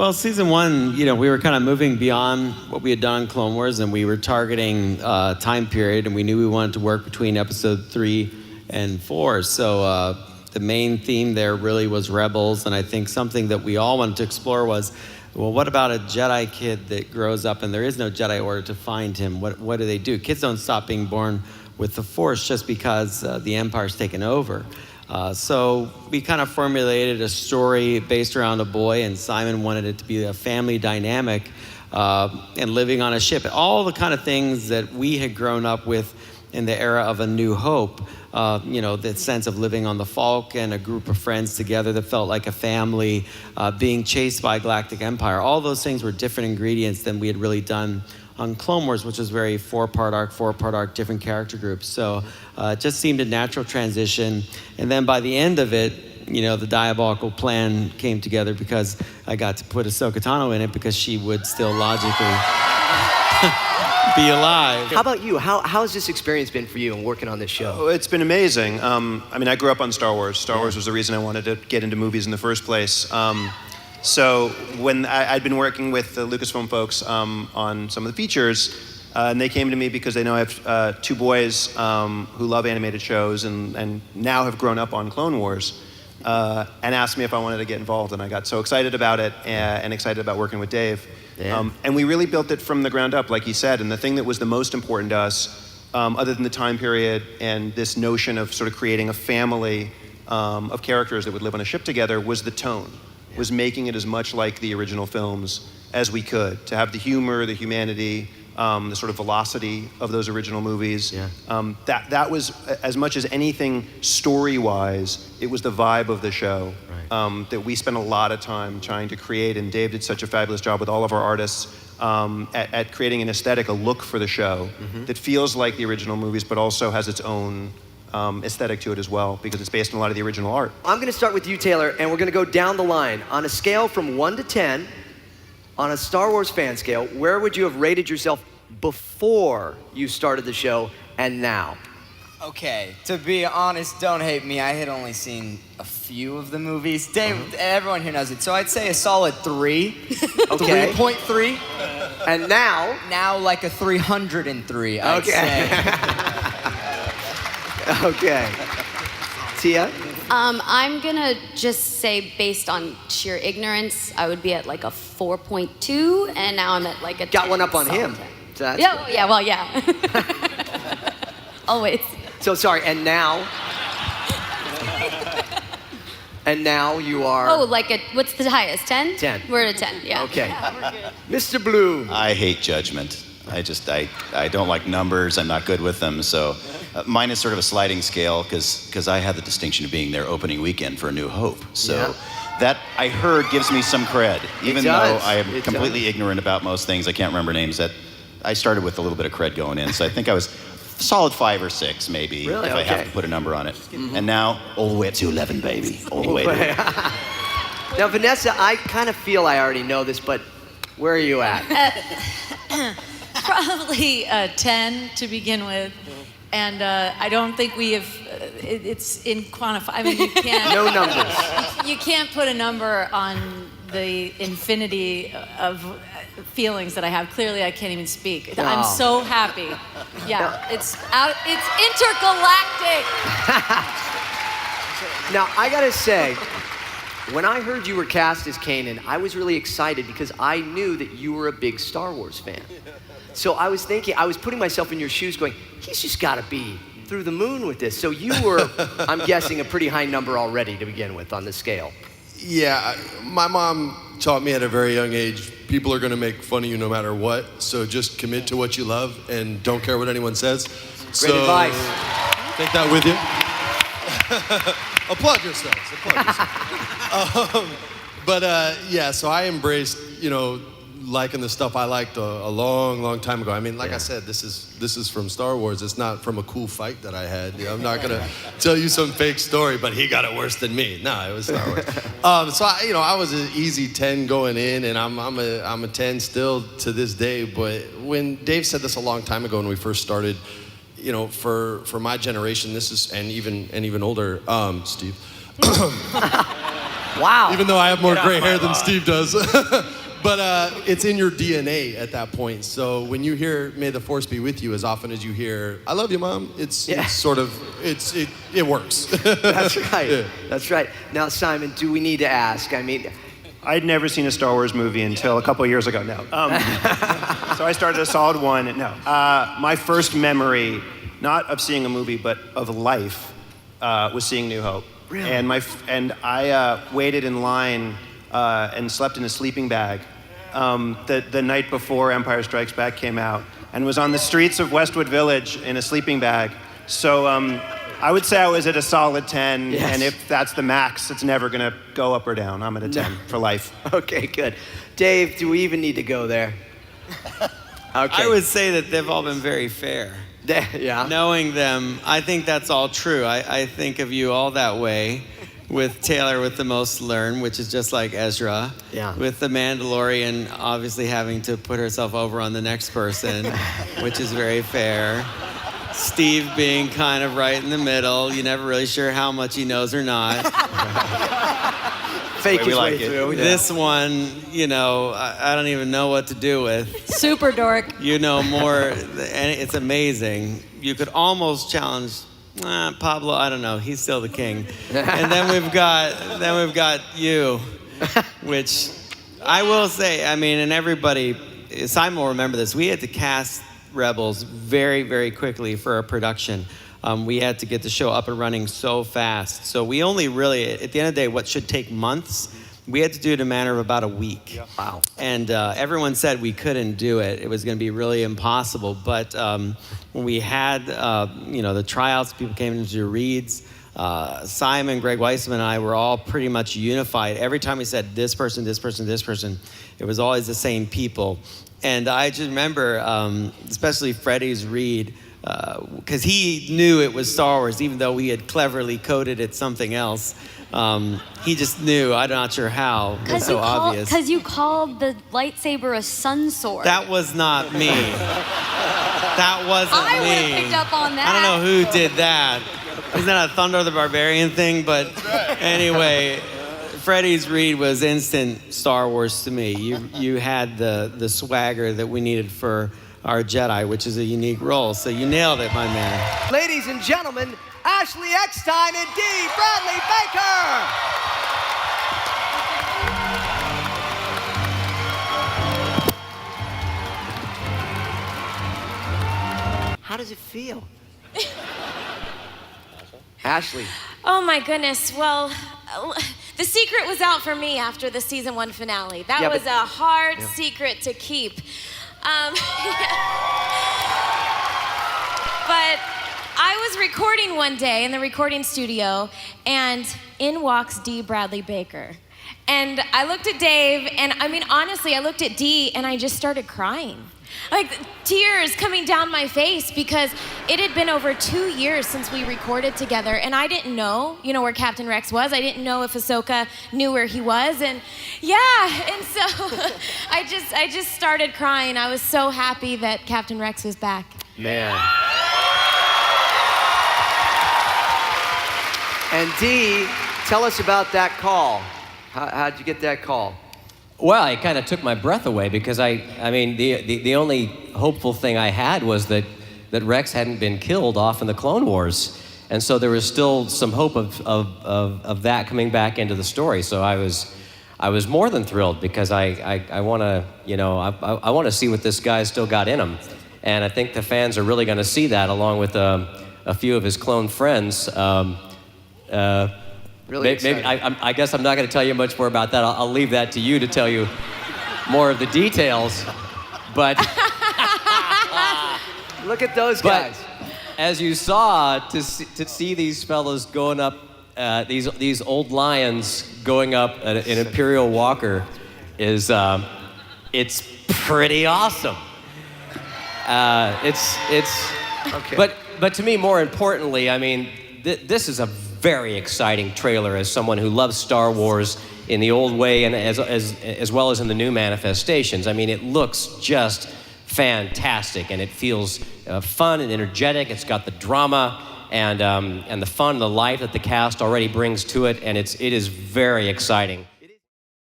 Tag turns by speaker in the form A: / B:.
A: Well, season one, we were kind of moving beyond what we had done in Clone Wars, and we were targeting time period, and we knew we wanted to work between episode 3 and 4. So the main theme there really was Rebels, and I think something that we all wanted to explore was, well, what about a Jedi kid that grows up and there is no Jedi Order to find him? What do they do? Kids don't stop being born with the Force just because the Empire's taken over. So we kind of formulated a story based around a boy, and Simon wanted it to be a family dynamic and living on a ship. All the kind of things that we had grown up with in the era of A New Hope, the sense of living on the Falcon, a group of friends together that felt like a family, being chased by a galactic empire. All those things were different ingredients than we had really done on Clone Wars, which was very four-part arc, different character groups. So it just seemed a natural transition. And then by the end of it, the diabolical plan came together because I got to put Ahsoka Tano in it because she would still logically be alive.
B: How about you? How has this experience been for you in working on this show?
C: Oh, it's been amazing. I grew up on Star Wars. Star Wars was the reason I wanted to get into movies in the first place. So when I'd been working with the Lucasfilm folks on some of the features, and they came to me because they know I have 2 boys who love animated shows and now have grown up on Clone Wars, and asked me if I wanted to get involved. And I got so excited about it and excited about working with Dave. Yeah. And we really built it from the ground up, like he said. And the thing that was the most important to us, other than the time period and this notion of sort of creating a family of characters that would live on a ship together, was the tone. Was making it as much like the original films as we could, to have the humor, the humanity, the sort of velocity of those original movies.
B: Yeah.
C: That was, as much as anything story-wise, it was the vibe of the show. Right. That we spent a lot of time trying to create, and Dave did such a fabulous job with all of our artists at creating an aesthetic, a look for the show that feels like the original movies, but also has its own aesthetic to it as well, because it's based on a lot of the original art.
B: I'm going to start with you, Taylor, and we're going to go down the line. On a scale from 1 to 10, on a Star Wars fan scale, where would you have rated yourself before you started the show and now?
D: Okay, to be honest, don't hate me. I had only seen a few of the movies. Dave, everyone here knows it. So I'd say a solid 3.
B: Okay.
D: 3.3.
B: And now?
D: Now like a 303, I'd say.
B: Okay. Tia?
E: I'm gonna just say, based on sheer ignorance, I would be at like a 4.2, and now I'm at like a 10.
B: Got one up on him. So that's good.
E: Yeah. Always.
B: So sorry, and now? And now you are?
E: Oh, what's the highest? 10?
B: 10.
E: We're at a 10, yeah.
B: Okay.
E: Yeah,
B: Mr. Blue.
F: I hate judgment. I don't like numbers. I'm not good with them. So mine is sort of a sliding scale because I had the distinction of being there opening weekend for A New Hope. So that, I heard, gives me some cred. Even though I am completely ignorant about most things, I can't remember names, that I started with a little bit of cred going in. So I think I was solid 5 or 6 maybe,
B: really?
F: if I have to put a number on it. And now, all the way up to 11, baby. All the way to 11.
B: Now, Vanessa, I kind of feel I already know this, but where are you at?
G: Probably 10 to begin with, and I don't think we have. It's in quantify. I mean, you can't.
B: No numbers.
G: You can't put a number on the infinity of feelings that I have. Clearly, I can't even speak.
B: Wow.
G: I'm so happy. Yeah, it's out. It's intergalactic.
B: Now, I gotta say, when I heard you were cast as Kanan, I was really excited because I knew that you were a big Star Wars fan. So I was putting myself in your shoes going, he's just gotta be through the moon with this. So you were, I'm guessing, a pretty high number already to begin with on the scale.
H: Yeah, my mom taught me at a very young age, people are gonna make fun of you no matter what, so just commit to what you love and don't care what anyone says.
B: Great advice.
H: Take that with you. Applaud yourselves. So I embraced, liking the stuff I liked a long, long time ago. I mean, like I said, this is from Star Wars. It's not from a cool fight that I had. I'm not gonna tell you some fake story, but he got it worse than me. No, it was Star Wars. So I was an easy 10 going in, and I'm a 10 still to this day. But when Dave said this a long time ago when we first started, for my generation, this is and even older, Steve.
B: Wow.
H: Even though I have more
F: Get off
H: gray
F: my
H: hair than
F: lawn.
H: Steve does. But it's in your DNA at that point. So when you hear "May the Force be with you," as often as you hear "I love you, Mom," it's sort of it works.
B: That's right.
H: Yeah.
B: That's right. Now, Simon, do we need to ask? I mean,
C: I'd never seen a Star Wars movie until a couple of years ago. No. So I started a solid one. No. My first memory, not of seeing a movie, but of life, was seeing New Hope.
B: Really?
C: And I waited in line and slept in a sleeping bag the night before Empire Strikes Back came out, and was on the streets of Westwood Village in a sleeping bag. So I would say I was at a solid 10,
B: Yes.
C: and if that's the max, it's never gonna go up or down. I'm at a 10 for life.
B: okay, good. Dave, do we even need to go there? Okay.
A: I would say that they've all been very fair.
B: Yeah.
A: Knowing them, I think that's all true. I think of you all that way, with Taylor with the most learned, which is just like Ezra.
B: Yeah.
A: With the Mandalorian obviously having to put herself over on the next person, which is very fair. Steve being kind of right in the middle. You're never really sure how much he knows or not.
B: Fake
F: Way
B: his
F: we
B: way
F: like it.
B: through. Yeah.
A: This one, I don't even know what to do with.
G: Super dork.
A: You know more, and it's amazing. You could almost challenge Pablo. I don't know. He's still the king. And then we've got you, which I will say. I mean, and everybody, Simon will remember this. We had to cast Rebels very, very quickly for a production. We had to get the show up and running so fast. So we only really, at the end of the day, what should take months, we had to do it in a matter of about a week.
B: Yeah. Wow.
A: And everyone said we couldn't do it. It was going to be really impossible. But when we had, the tryouts, people came in to do reads. Simon, Greg Weissman, and I were all pretty much unified. Every time we said this person, this person, this person, it was always the same people. And I just remember, especially Freddie's read, because he knew it was Star Wars, even though we had cleverly coded it something else. He just knew. I'm not sure how. It's so obvious.
E: Because you called the lightsaber a sun sword.
A: That was not me. That wasn't
E: I
A: me.
E: would've picked up on that.
A: I don't know who did that. Isn't that a Thunder the Barbarian thing? But anyway, Freddie's read was instant Star Wars to me. You had the swagger that we needed for our Jedi, which is a unique role. So you nailed it, my man.
B: Ladies and gentlemen, Ashley Eckstein and D. Bradley Baker. How does it feel? Ashley.
I: Oh my goodness. Well, the secret was out for me after the season 1 finale. That
B: Yeah,
I: was
B: but-
I: a hard secret to keep. But I was recording one day in the recording studio, and in walks D. Bradley Baker. And I looked at Dave, and I mean, honestly, I looked at D, and I just started crying. Like, tears coming down my face, because it had been over 2 years since we recorded together, and I didn't know, where Captain Rex was. I didn't know if Ahsoka knew where he was, and yeah, and so I just started crying. I was so happy that Captain Rex was back.
B: Man. And Dee, tell us about that call. How'd you get that call?
J: Well, it kind of took my breath away, because I mean, the only hopeful thing I had was that Rex hadn't been killed off in the Clone Wars. And so there was still some hope of that coming back into the story. So I was more than thrilled, because I want to, I want to see what this guy's still got in him. And I think the fans are really going to see that, along with a few of his clone friends.
B: Really
J: Maybe I guess I'm not going to tell you much more about that. I'll leave that to you to tell you more of the details. But
B: Look at those guys.
J: as you saw, to see these fellas going up, these old lions going up an Imperial Walker is it's pretty awesome.
B: Okay.
J: But to me, more importantly, I mean, this is a very exciting trailer as someone who loves Star Wars in the old way and as well as in the new manifestations. I mean, it looks just fantastic, and it feels fun and energetic. It's got the drama, and the fun, the life that the cast already brings to it, and it is very exciting.